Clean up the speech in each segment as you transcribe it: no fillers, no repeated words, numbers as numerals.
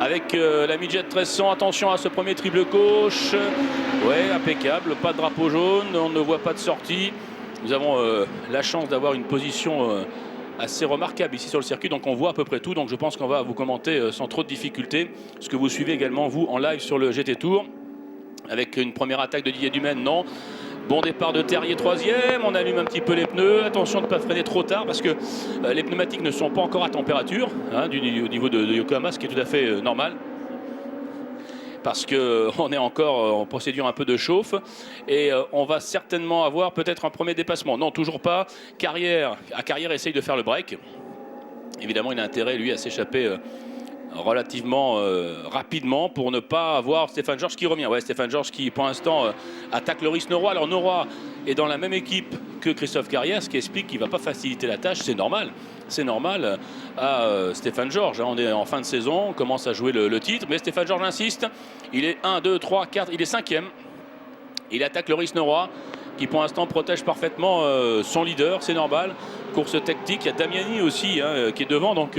avec la midget 1300. Attention à ce premier triple gauche. Ouais, impeccable, pas de drapeau jaune, on ne voit pas de sortie. Nous avons la chance d'avoir une position assez remarquable ici sur le circuit, donc on voit à peu près tout. Donc je pense qu'on va vous commenter sans trop de difficultés ce que vous suivez également vous en live sur le GT Tour. Avec une première attaque de Didier Dumaine, non. Bon départ de Terrier, troisième. On allume un petit peu les pneus. Attention de ne pas freiner trop tard parce que les pneumatiques ne sont pas encore à température hein, au niveau de Yokohama, ce qui est tout à fait normal. Parce qu'on est encore en procédure un peu de chauffe. Et on va certainement avoir peut-être un premier dépassement. Non, toujours pas. Carrière essaye de faire le break. Évidemment, il a intérêt, lui, à s'échapper relativement rapidement pour ne pas avoir Stéphane Georges qui revient. Ouais, Stéphane Georges qui pour l'instant attaque Loris Noroy. Alors Noroy est dans la même équipe que Christophe Carrière, ce qui explique qu'il ne va pas faciliter la tâche. C'est normal. C'est normal à Stéphane Georges. On est en fin de saison, on commence à jouer le titre, mais Stéphane Georges insiste. Il est 1, 2, 3, 4, il est 5e. Il attaque Loris Noroy qui pour l'instant protège parfaitement son leader, c'est normal. Course tactique, il y a Damiani aussi hein, qui est devant, donc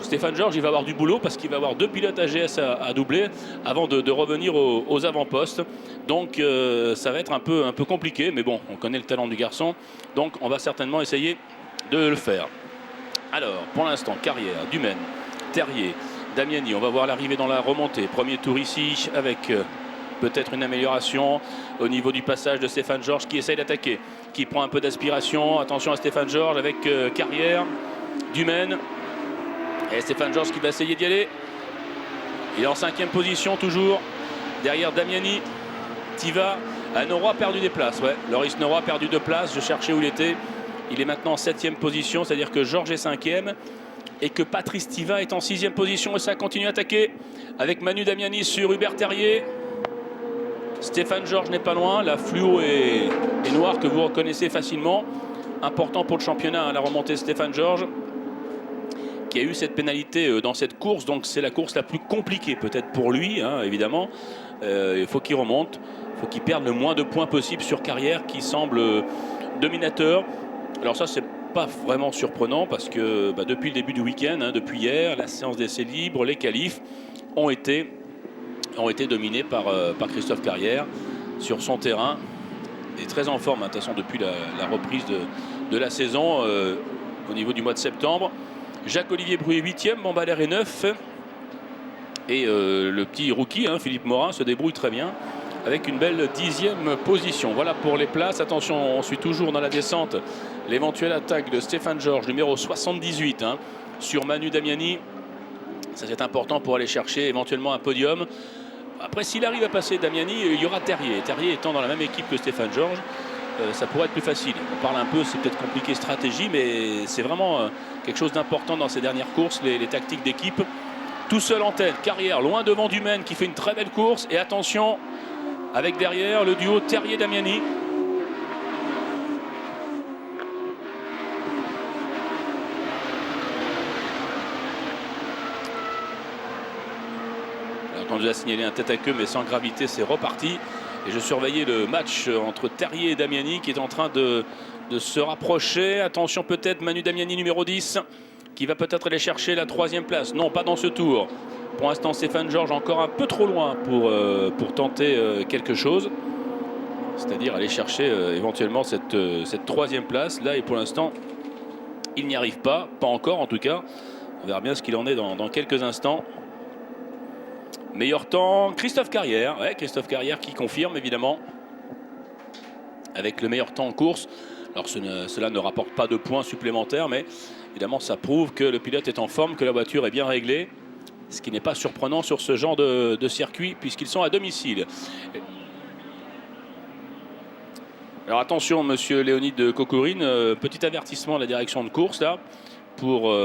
Stéphane Georges il va avoir du boulot parce qu'il va avoir 2 pilotes AGS à doubler avant de revenir aux avant-postes. Donc ça va être un peu compliqué, mais bon, on connaît le talent du garçon, donc on va certainement essayer de le faire. Alors, pour l'instant, Carrière, Dumaine, Terrier, Damiani, on va voir l'arrivée dans la remontée. Premier tour ici avec peut-être une amélioration au niveau du passage de Stéphane Georges qui essaye d'attaquer, qui prend un peu d'aspiration. Attention à Stéphane Georges avec Carrière, Dumaine. Et Stéphane Georges qui va essayer d'y aller. Il est en 5e position toujours. Derrière Damiani, Tiva. Noroy a perdu des places. Ouais. Loris Noroy a perdu 2 places. Je cherchais où il était. Il est maintenant en 7e position, c'est-à-dire que Georges est 5e. Et que Patrice Tiva est en 6e position. Et ça continue à attaquer avec Manu Damiani sur Hubert Terrier. Stéphane Georges n'est pas loin, la fluo est noire que vous reconnaissez facilement. Important pour le championnat, hein, la remontée de Stéphane Georges qui a eu cette pénalité dans cette course. Donc c'est la course la plus compliquée peut-être pour lui, hein, évidemment. Il faut qu'il remonte, il faut qu'il perde le moins de points possible sur Carrière qui semble dominateur. Alors ça c'est pas vraiment surprenant parce que depuis le début du week-end, hein, depuis hier, la séance d'essais libres, les qualifs ont été dominés par Christophe Carrière sur son terrain. Il est très en forme, hein, de toute façon, depuis la reprise de la saison au niveau du mois de septembre. Jacques-Olivier Bruet 8e, Bambalère est 9. Et le petit rookie, hein, Philippe Morin, se débrouille très bien avec une belle 10e position. Voilà pour les places. Attention, on suit toujours dans la descente l'éventuelle attaque de Stéphane Georges, numéro 78, hein, sur Manu Damiani. Ça c'est important pour aller chercher éventuellement un podium. Après, s'il arrive à passer Damiani, il y aura Terrier. Terrier étant dans la même équipe que Stéphane Georges, ça pourrait être plus facile. On parle un peu, c'est peut-être compliqué stratégie, mais c'est vraiment quelque chose d'important dans ces dernières courses, les tactiques d'équipe. Tout seul en tête, Carrière, loin devant Dumaine qui fait une très belle course. Et attention, avec derrière le duo Terrier-Damiani. On nous a signalé un tête à queue mais sans gravité, c'est reparti. Et je surveillais le match entre Terrier et Damiani qui est en train de se rapprocher. Attention peut-être Manu Damiani numéro 10 qui va peut-être aller chercher la 3e place. Non, pas dans ce tour. Pour l'instant Stéphane Georges encore un peu trop loin pour tenter quelque chose. C'est-à-dire aller chercher éventuellement cette 3e place. Là et pour l'instant il n'y arrive pas encore en tout cas. On verra bien ce qu'il en est dans quelques instants. Meilleur temps, Christophe Carrière. Ouais, Christophe Carrière qui confirme évidemment avec le meilleur temps en course. Alors cela ne rapporte pas de points supplémentaires, mais évidemment ça prouve que le pilote est en forme, que la voiture est bien réglée. Ce qui n'est pas surprenant sur ce genre de circuit puisqu'ils sont à domicile. Alors attention monsieur Léonide de Cocourine, petit avertissement à la direction de course là pour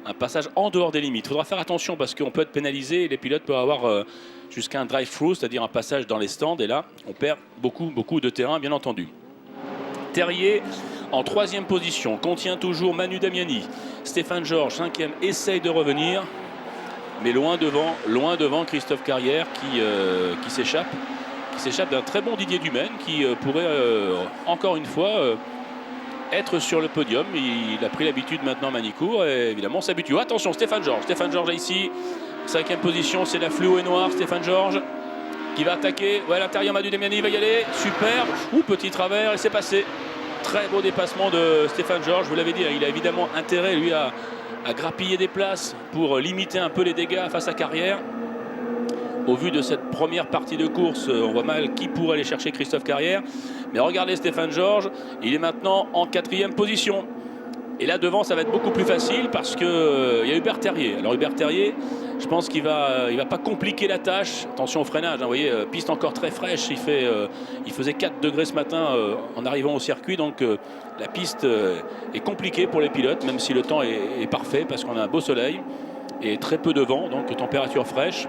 un passage en dehors des limites. Il faudra faire attention parce qu'on peut être pénalisé et les pilotes peuvent avoir jusqu'à un drive-through, c'est-à-dire un passage dans les stands. Et là, on perd beaucoup de terrain, bien entendu. Terrier en 3e position, contient toujours Manu Damiani. Stéphane Georges, 5e, essaye de revenir. Mais loin devant Christophe Carrière qui s'échappe. Qui s'échappe d'un très bon Didier Dumaine qui pourrait encore une fois être sur le podium. Il a pris l'habitude maintenant Manicourt et évidemment s'habitue. Attention Stéphane Georges ici 5e position, c'est la fluo et noire, Stéphane Georges qui va attaquer. Ouais, à l'intérieur, Manu Damiani va y aller. Super. Petit travers et c'est passé. Très beau dépassement de Stéphane Georges. Vous l'avez dit, il a évidemment intérêt, lui, à grappiller des places pour limiter un peu les dégâts face à Carrière. Au vu de cette première partie de course, on voit mal qui pourrait aller chercher Christophe Carrière. Mais regardez Stéphane Georges, il est maintenant en 4e position. Et là devant, ça va être beaucoup plus facile parce qu'il y a Hubert Terrier. Alors Hubert Terrier, je pense qu'il va pas compliquer la tâche. Attention au freinage, hein, vous voyez, piste encore très fraîche. Il faisait 4 degrés ce matin en arrivant au circuit. Donc la piste est compliquée pour les pilotes, même si le temps est parfait parce qu'on a un beau soleil et très peu de vent, donc température fraîche.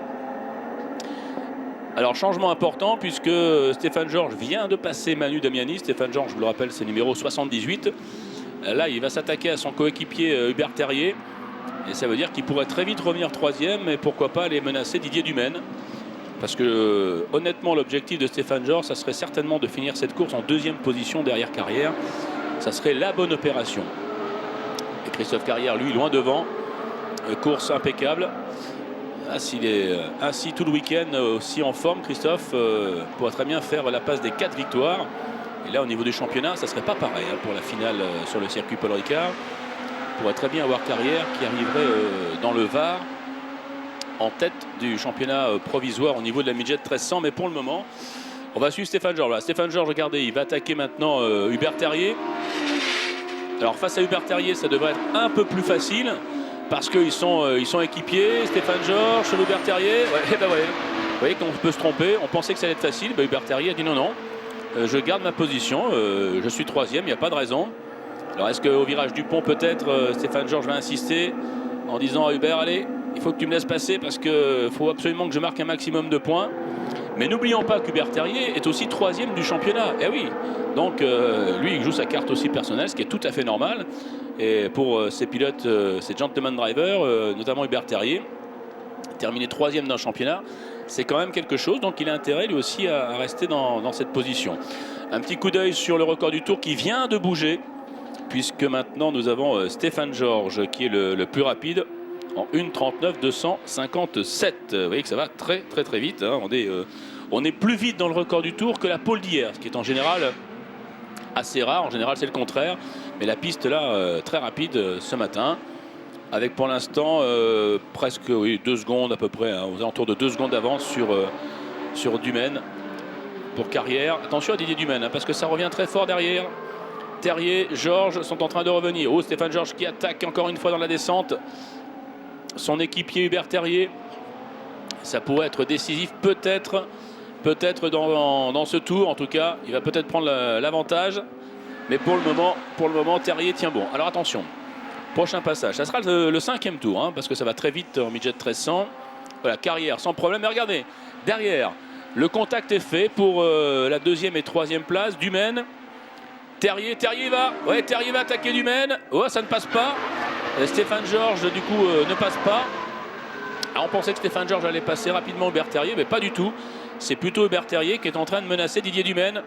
Alors changement important puisque Stéphane Georges vient de passer Manu Damiani. Stéphane Georges, je vous le rappelle, c'est numéro 78. Là, il va s'attaquer à son coéquipier Hubert Terrier. Et ça veut dire qu'il pourrait très vite revenir 3e et pourquoi pas aller menacer Didier Dumaine. Parce que honnêtement, l'objectif de Stéphane Georges, ça serait certainement de finir cette course en 2e position derrière Carrière. Ça serait la bonne opération. Et Christophe Carrière, lui, loin devant. Course impeccable. S'il est ainsi tout le week-end aussi en forme, Christophe pourrait très bien faire la passe des 4 victoires. Et là, au niveau du championnat, ça ne serait pas pareil pour la finale sur le circuit Paul Ricard. On pourrait très bien avoir Carrière qui arriverait dans le Var en tête du championnat provisoire au niveau de la midget 1300. Mais pour le moment, on va suivre Stéphane Georges. Voilà, Stéphane Georges, regardez, il va attaquer maintenant Hubert Terrier. Alors face à Hubert Terrier, ça devrait être un peu plus facile parce qu'ils sont équipiers. Stéphane Georges, Hubert Terrier. Ouais, bah ouais. Vous voyez qu'on peut se tromper. On pensait que ça allait être facile. Hubert Terrier a dit non, non. Je garde ma position, je suis 3e, il n'y a pas de raison. Alors est-ce qu'au virage du pont peut-être Stéphane Georges va insister en disant à Hubert, allez, il faut que tu me laisses passer parce qu'il faut absolument que je marque un maximum de points. Mais n'oublions pas qu'Hubert Terrier est aussi 3e du championnat. Eh oui, donc lui il joue sa carte aussi personnelle, ce qui est tout à fait normal. Et pour ces pilotes, ces gentleman drivers, notamment Hubert Terrier, terminer 3e dans le championnat, c'est quand même quelque chose, donc il a intérêt lui aussi à rester dans cette position. Un petit coup d'œil sur le record du tour qui vient de bouger, puisque maintenant nous avons Stéphane Georges qui est le plus rapide en 1:39,257. Vous voyez que ça va très très très vite, hein. On est plus vite dans le record du tour que la pole d'hier, ce qui est en général assez rare. En général c'est le contraire, mais la piste là très rapide ce matin. Avec pour l'instant presque 2 secondes à peu près, hein, aux alentours de 2 secondes d'avance sur Dumaine pour Carrière. Attention à Didier Dumaine, hein, parce que ça revient très fort derrière. Terrier, Georges sont en train de revenir. Stéphane Georges qui attaque encore une fois dans la descente. Son équipier Hubert Terrier. Ça pourrait être décisif peut-être dans ce tour. En tout cas, il va peut-être prendre l'avantage. Mais pour le moment, Terrier tient bon. Alors attention. Prochain passage, ça sera le 5e tour, hein, parce que ça va très vite en midget 1300. Voilà, Carrière sans problème. Mais regardez, derrière, le contact est fait pour la 2e et 3e place. Dumaine, Terrier va attaquer Dumaine. Oh, ça ne passe pas. Stéphane Georges, du coup, ne passe pas. Alors, on pensait que Stéphane Georges allait passer rapidement Hubert Terrier, mais pas du tout. C'est plutôt Hubert Terrier qui est en train de menacer Didier Dumaine.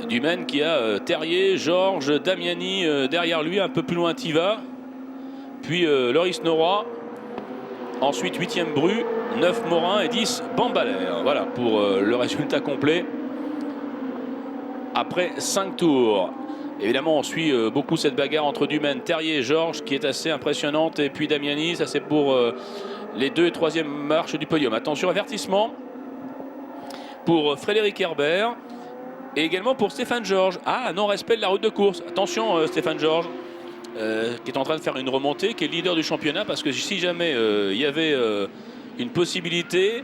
Dumaine qui a Terrier, Georges, Damiani derrière lui, un peu plus loin Tiva, puis Loris Nora, ensuite 8e Bru, 9 Morin et 10 Bambalère. Voilà pour le résultat complet après 5 tours. Évidemment on suit beaucoup cette bagarre entre Dumaine, Terrier et Georges qui est assez impressionnante, et puis Damiani, ça c'est pour les 2 et 3e marches du podium. Attention, avertissement pour Frédéric Herbert. Et également pour Stéphane Georges. Ah, non-respect de la route de course. Attention Stéphane Georges, qui est en train de faire une remontée, qui est leader du championnat, parce que si jamais il y avait une possibilité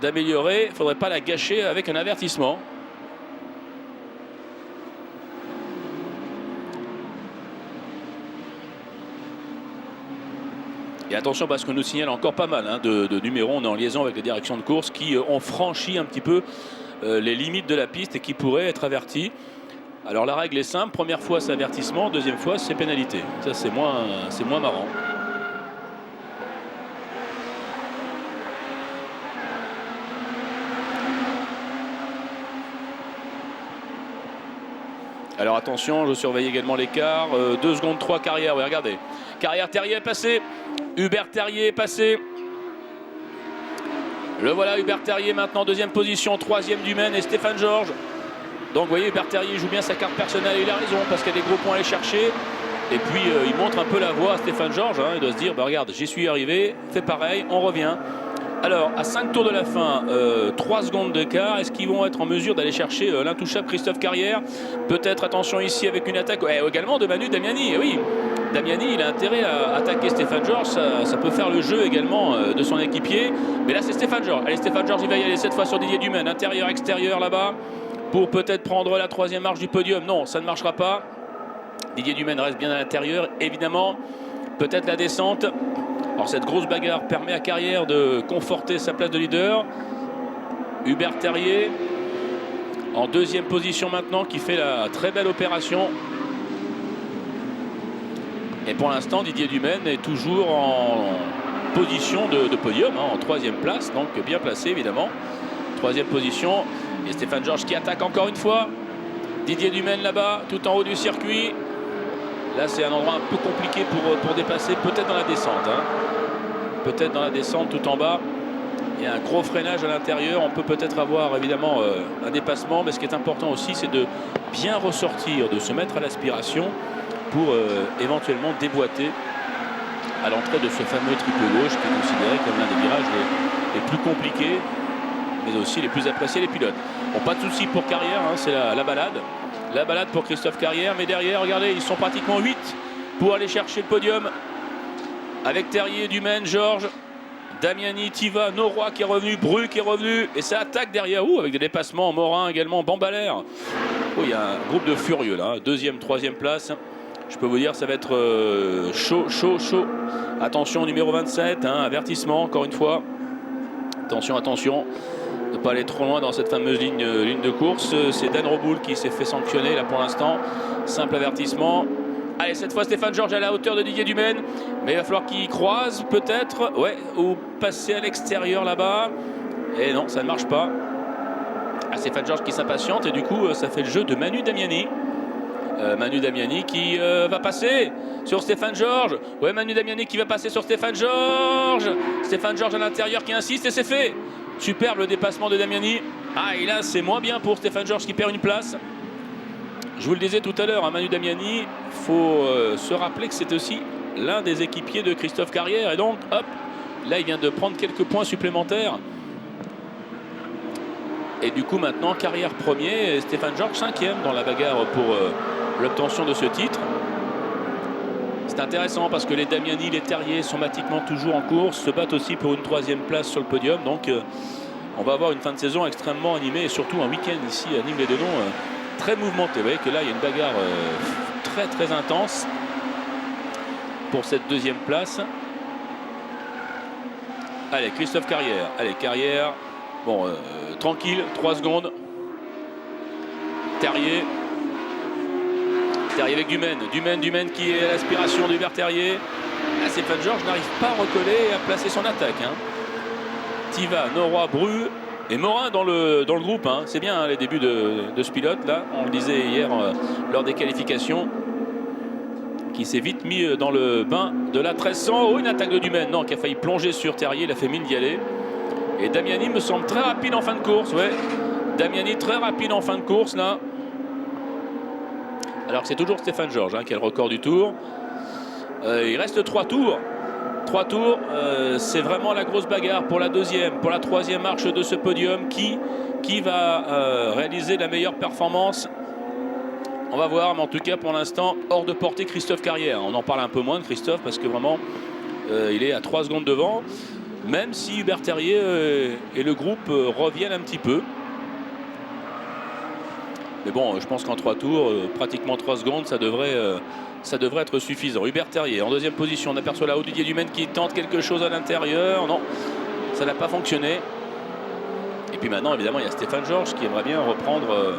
d'améliorer, il ne faudrait pas la gâcher avec un avertissement. Et attention parce qu'on nous signale encore pas mal de numéros. On est en liaison avec les directions de course qui ont franchi un petit peu les limites de la piste et qui pourraient être avertis. Alors la règle est simple, première fois c'est avertissement, deuxième fois c'est pénalité. Ça c'est moins marrant. Alors attention, je surveille également l'écart. 2 secondes 3 Carrière, oui, regardez. Carrière, Terrier est passé. Hubert Terrier est passé. Le voilà, Hubert Terrier maintenant, deuxième position, troisième Dumaine et Stéphane Georges. Donc vous voyez, Hubert Terrier joue bien sa carte personnelle et il a raison parce qu'il y a des gros points à aller chercher. Et puis il montre un peu la voie à Stéphane Georges. Hein, il doit se dire, bah, regarde, j'y suis arrivé, fais pareil, on revient. Alors, à 5 tours de la fin, 3 secondes d'écart, est-ce qu'ils vont être en mesure d'aller chercher l'intouchable Christophe Carrière? Peut-être, attention ici avec une attaque également de Manu Damiani. Et oui, Damiani, il a intérêt à attaquer Stéphane Georges, ça peut faire le jeu également de son équipier. Mais là, c'est Stéphane Georges. Allez, Stéphane Georges, il va y aller cette fois sur Didier Dumaine, intérieur, extérieur là-bas, pour peut-être prendre la 3e marche du podium. Non, ça ne marchera pas. Didier Dumaine reste bien à l'intérieur, évidemment. Peut-être la descente. Alors cette grosse bagarre permet à Carrière de conforter sa place de leader. Hubert Terrier en 2e position maintenant, qui fait la très belle opération. Et pour l'instant, Didier Dumaine est toujours en position de podium, hein, en 3e place, donc bien placé évidemment. 3e position. Et Stéphane Georges qui attaque encore une fois. Didier Dumaine là-bas, tout en haut du circuit. Là, c'est un endroit un peu compliqué pour dépasser, peut-être dans la descente. Hein. Peut-être dans la descente tout en bas. Il y a un gros freinage à l'intérieur. On peut peut-être avoir évidemment un dépassement. Mais ce qui est important aussi, c'est de bien ressortir, de se mettre à l'aspiration pour éventuellement déboîter à l'entrée de ce fameux triple gauche qui est considéré comme l'un des virages les plus compliqués, mais aussi les plus appréciés des pilotes. Bon, pas de souci pour Carrière, hein, c'est la balade. La balade pour Christophe Carrière, mais derrière, regardez, ils sont pratiquement 8 pour aller chercher le podium. Avec Terrier, Dumaine, Georges, Damiani, Tiva, Noroy qui est revenu, Bru qui est revenu. Et ça attaque derrière, avec des dépassements, Morin également, Bambalère. Oh, il y a un groupe de furieux là, 2e, 3e place. Je peux vous dire, ça va être chaud. Attention, numéro 27, hein, avertissement, encore une fois. Attention. Ne pas aller trop loin dans cette fameuse ligne de course. C'est Dan Roboul qui s'est fait sanctionner là pour l'instant. Simple avertissement. Allez, cette fois Stéphane Georges à la hauteur de Didier Dumaine. Mais il va falloir qu'il croise peut-être. Ouais, ou passer à l'extérieur là-bas. Et non, ça ne marche pas. Ah, Stéphane Georges qui s'impatiente et du coup ça fait le jeu de Manu Damiani. Manu Damiani qui va passer sur Stéphane Georges. Ouais, Manu Damiani qui va passer sur Stéphane Georges. Stéphane Georges à l'intérieur qui insiste et c'est fait. Superbe le dépassement de Damiani. Ah, et là c'est moins bien pour Stéphane Georges qui perd une place. Je vous le disais tout à l'heure, hein, Manu Damiani, il faut se rappeler que c'est aussi l'un des équipiers de Christophe Carrière. Et donc, hop, là il vient de prendre quelques points supplémentaires. Et du coup maintenant, Carrière premier et Stéphane Georges 5e dans la bagarre pour l'obtention de ce titre. C'est intéressant parce que les Damiani, les Terrier sont pratiquement toujours en course, se battent aussi pour une 3e place sur le podium. Donc on va avoir une fin de saison extrêmement animée et surtout un week-end ici à Nîmes-les-Denon très mouvementé. Vous voyez que là il y a une bagarre très intense pour cette 2e place. Allez, Christophe Carrière. Allez, Carrière. Bon, tranquille, 3 secondes. Terrier avec Dumaine. Dumaine qui est à l'aspiration d'Hubert Terrier. Là, Stéphane Georges n'arrive pas à recoller et à placer son attaque. Hein. Tiva, Noroy, Bru et Morin dans le groupe. Hein. C'est bien hein, les débuts de ce pilote. Là, on le disait hier lors des qualifications. Qui s'est vite mis dans le bain de la 1300. Oh, une attaque de Dumaine. Non, qui a failli plonger sur Terrier. Il a fait mine d'y aller. Et Damiani me semble très rapide en fin de course. Ouais. Damiani très rapide en fin de course là. Alors que c'est toujours Stéphane Georges hein, qui a le record du tour. Il reste 3 tours. 3 tours, c'est vraiment la grosse bagarre pour la 2e, pour la 3e marche de ce podium. Qui va réaliser la meilleure performance? On va voir, mais en tout cas pour l'instant, hors de portée Christophe Carrière. On en parle un peu moins de Christophe parce que vraiment, il est à 3 secondes devant. Même si Hubert Terrier et le groupe reviennent un petit peu. Mais bon, je pense qu'en 3 tours, pratiquement 3 secondes, ça devrait être suffisant. Hubert Terrier en 2e position. On aperçoit là-haut Didier Dumaine qui tente quelque chose à l'intérieur. Non, ça n'a pas fonctionné. Et puis maintenant, évidemment, il y a Stéphane Georges qui aimerait bien reprendre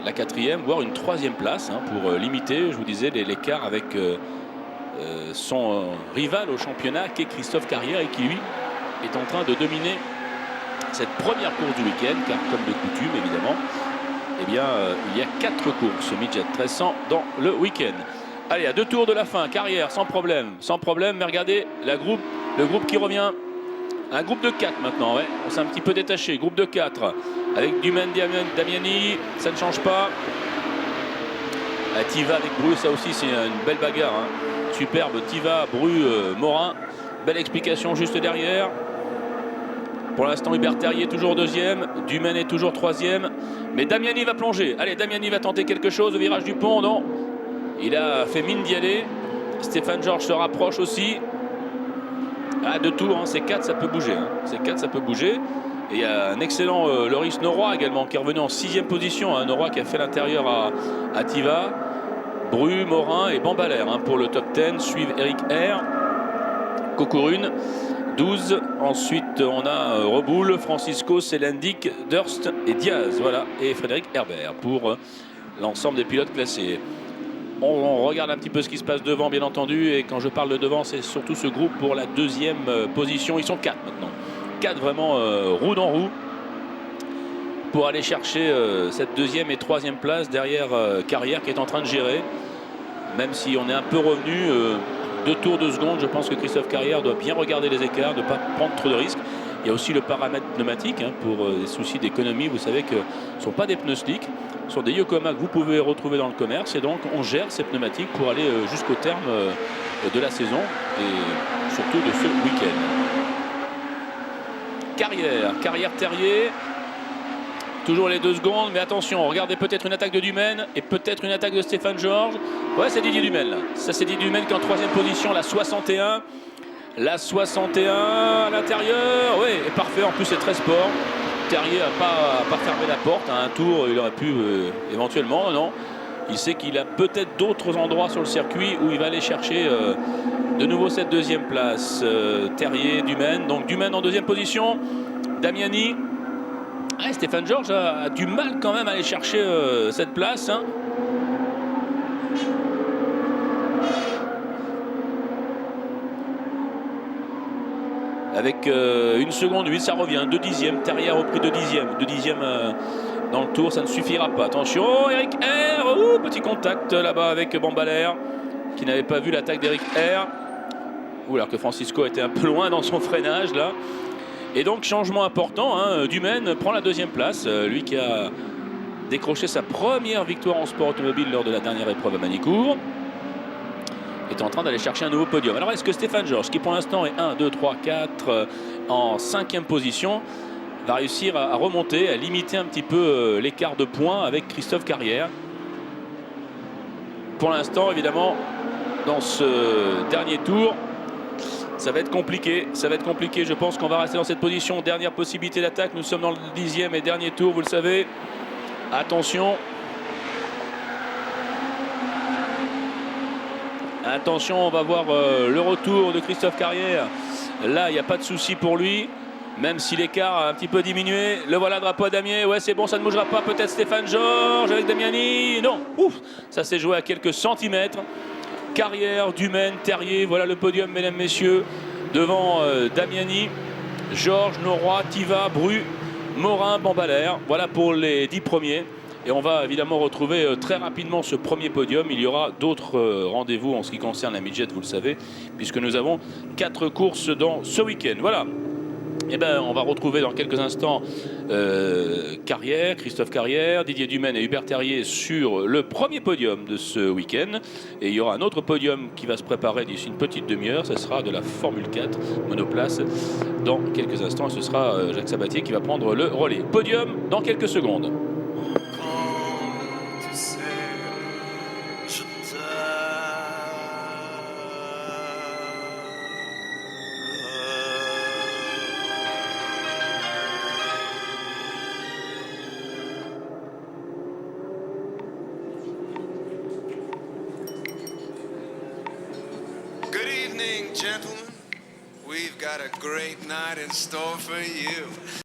la 4e, voire une 3e place hein, pour limiter, je vous disais, l'écart avec son rival au championnat qui est Christophe Carrière et qui lui est en train de dominer cette première course du week-end car comme de coutume évidemment eh bien, il y a 4 courses midget 1300 dans le week-end. Allez, à 2 tours de la fin, Carrière, sans problème, mais regardez le groupe qui revient. Un groupe de 4 maintenant, ouais. On s'est un petit peu détaché. Groupe de 4 avec Dumaine, Damiani, ça ne change pas. Tiva avec Bru, ça aussi c'est une belle bagarre. Hein. Superbe, Tiva, Bru, Morin. Belle explication juste derrière. Pour l'instant, Hubert Terrier toujours deuxième. Dumaine est toujours troisième. Mais Damiani va plonger. Allez, Damiani va tenter quelque chose au virage du pont. Non. Il a fait mine d'y aller. Stéphane Georges se rapproche aussi. À 2 tours, hein, c'est 4, ça peut bouger. Hein. C'est 4, ça peut bouger. Et il y a un excellent Loris Noroy également qui est revenu en 6e position. Hein. Noroy qui a fait l'intérieur à Tiva. Bru, Morin et Bambalère hein, pour le top 10. Suivent Eric R. Cocourune. 12. Ensuite, on a Reboul, Francisco, Selendic, Durst et Diaz. Voilà. Et Frédéric Herbert pour l'ensemble des pilotes classés. On regarde un petit peu ce qui se passe devant, bien entendu. Et quand je parle de devant, c'est surtout ce groupe pour la 2e position. Ils sont 4 maintenant. 4 vraiment roue dans roue pour aller chercher cette 2e et 3e place derrière Carrière qui est en train de gérer. Même si on est un peu revenu 2 tours de seconde, je pense que Christophe Carrière doit bien regarder les écarts, ne pas prendre trop de risques. Il y a aussi le paramètre pneumatique hein, pour des soucis d'économie. Vous savez que ce ne sont pas des pneus slick, ce sont des Yokohama que vous pouvez retrouver dans le commerce. Et donc on gère ces pneumatiques pour aller jusqu'au terme de la saison et surtout de ce week-end. Carrière Terrier. Toujours les 2 secondes, mais attention, regardez peut-être une attaque de Dumaine et peut-être une attaque de Stéphane Georges. Ouais, c'est Didier Dumaine là. Ça, c'est Didier Dumaine qui est en 3e position, la 61. La 61 à l'intérieur, oui, et parfait. En plus, c'est très sport. Terrier n'a pas fermé la porte. À un tour, il aurait pu éventuellement. Non, il sait qu'il a peut-être d'autres endroits sur le circuit où il va aller chercher de nouveau cette 2e place. Terrier, Dumaine. Donc Dumaine en 2e position. Damiani. Ah, Stéphane Georges a du mal quand même à aller chercher cette place. Hein. Avec 1 seconde 8, ça revient. 2 dixièmes. Terrier a repris 2 dixièmes. 2 dixièmes dans le tour, ça ne suffira pas. Attention, Eric R. Petit contact là-bas avec Bambalère qui n'avait pas vu l'attaque d'Eric R. Alors que Francisco était un peu loin dans son freinage là. Et donc changement important, hein, Dumaine prend la 2e place, lui qui a décroché sa première victoire en sport automobile lors de la dernière épreuve à Manicourt, est en train d'aller chercher un nouveau podium. Alors est-ce que Stéphane Georges, qui pour l'instant est 1, 2, 3, 4 en 5e position, va réussir à remonter, à limiter un petit peu l'écart de points avec Christophe Carrière? Pour l'instant, évidemment, dans ce dernier tour, ça va être compliqué, je pense qu'on va rester dans cette position. Dernière possibilité d'attaque, nous sommes dans le 10e et dernier tour, vous le savez. Attention. Attention, on va voir le retour de Christophe Carrière. Là, il n'y a pas de souci pour lui, même si l'écart a un petit peu diminué. Le voilà, drapeau à Damier. Ouais, c'est bon, ça ne bougera pas. Peut-être Stéphane Georges avec Damiani. Non, ouf, ça s'est joué à quelques centimètres. Carrière, Dumaine, Terrier, voilà le podium, mesdames, messieurs, devant Damiani, Georges, Noroy, Tiva, Bru, Morin, Bambalère. Voilà pour les 10 premiers. Et on va évidemment retrouver très rapidement ce premier podium. Il y aura d'autres rendez-vous en ce qui concerne la midget, vous le savez, puisque nous avons 4 courses dans ce week-end. Voilà. Eh ben, on va retrouver dans quelques instants Carrière, Christophe Carrière, Didier Dumaine et Hubert Terrier sur le premier podium de ce week-end. Et il y aura un autre podium qui va se préparer d'ici une petite demi-heure. Ce sera de la Formule 4 monoplace dans quelques instants. Et ce sera Jacques Sabatier qui va prendre le relais. Podium dans quelques secondes. Gentlemen, we've got a great night in store for you.